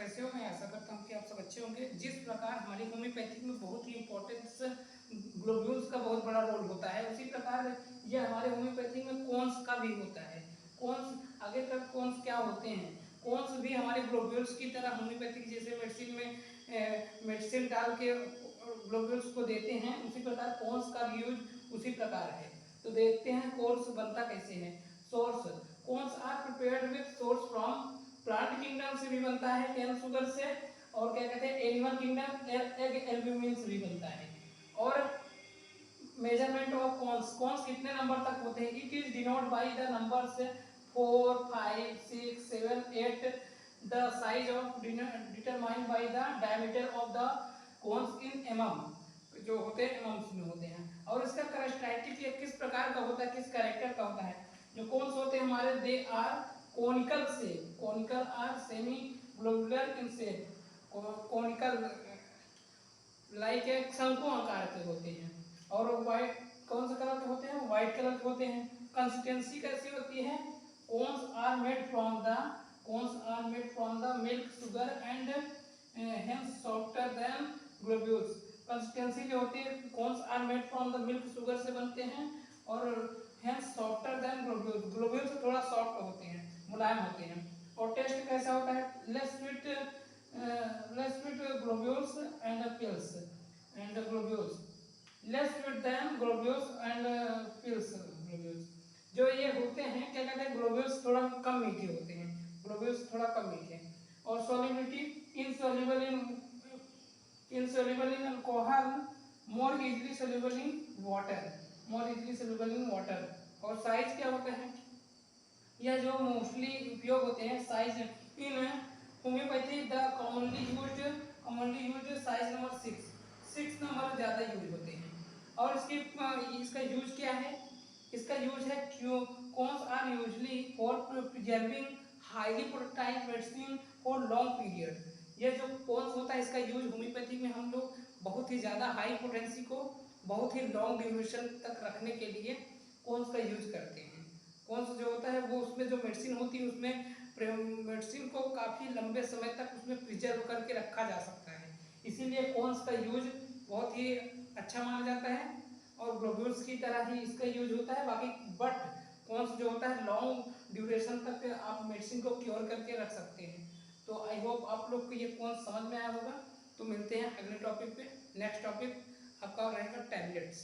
कैसे हो? मैं आशा करता हूँ कि आप सब अच्छे होंगे। जिस प्रकार हमारी होम्योपैथिक में बहुत ही इंपॉर्टेंस ग्लोब्यूल्स का बहुत बड़ा रोल होता है, उसी प्रकार ये हमारे होम्योपैथिक में कॉन्स का भी होता है। कॉन्स आगे तक कॉन्स क्या होते हैं? कॉन्स भी हमारे ग्लोब्यूल्स की तरह होम्योपैथिक जैसे मेडिसिन में मेडिसिन डाल के ग्लोब्यूल्स को देते हैं, उसी प्रकार कॉन्स का भी यूज उसी प्रकार है। तो देखते हैं कॉन्स बनता कैसे है। Source cones are prepared with source from plant kingdom से भी बनता है कैन शुगर से, और क्या कहते हैं एनिमल किंगडम एग एल्ब्यूमिन से भी बनता है। और मेजरमेंट ऑफ कॉन्स कितने नंबर तक होते हैं? It is denote by the numbers 4 5 6 7 8 the size of determined by the diameter of the cons in MM, जो होते हैं एमएम्स में होते हैं। और इसका कैरेक्टरिस्टिक किस प्रकार का होता है, किस कैरेक्टर का होता है? जो कॉन्स होते हैं हमारे they are conical shape, conical are semi globular in shape, conical like एक शंकु आकार के होते हैं। और व्हाइट कौन सा कलर के होते हैं? व्हाइट कलर के होते हैं। कंसिस्टेंसी कैसी होती है? Cones are made from the milk sugar and hence softer than globules. Consistency जो होती है, cones are made from the milk sugar से बनते हैं और hence softer than globules, globules से थोड़ा सॉफ्ट होते हैं, मुलायम होते हैं। और टेस्ट कैसा होता है? Less sweet globules and pills and globules less sweet than globules and pills globules। जो ये होते हैं क्या कहते हैं, ग्लोब्यूल्स थोड़ा कम मीठे होते हैं, ग्लोब्यूल्स थोड़ा कम मीठे। और solubility insoluble in alcohol, more easily soluble in water, more easily soluble in water। और साइज क्या होता है? यह जो मोस्टली उपयोग होते हैं size in homeopathy the commonly used size number 6 number ज़्यादा यूज होते हैं। और इसका यूज क्या है? इसका यूज है क्यों? Cones are usually for preserving highly protective medicine for long period. ये जो कॉन्स होता है इसका यूज होम्योपैथी में हम लोग बहुत ही ज़्यादा हाई पोटेंसी को बहुत ही लॉन्ग ड्यूरेशन तक रखने के लिए कॉन्स का यूज करते हैं। कॉन्स जो होता है वो उसमें जो मेडिसिन होती है उसमें मेडिसिन को काफ़ी लंबे समय तक उसमें प्रिजर्व करके रखा जा सकता है, इसीलिए कॉन्स का यूज बहुत ही अच्छा माना जाता है। और ग्लोब्यूल्स की तरह ही इसका यूज होता है बाकी, बट कॉन्स जो होता है लॉन्ग ड्यूरेशन तक आप मेडिसिन को क्योर करके रख सकते हैं। तो आई होप आप लोग को ये कॉन्स समझ में आया होगा। तो मिलते हैं अगले टॉपिक पे। नेक्स्ट टॉपिक आपका रहेगा टैबलेट्स।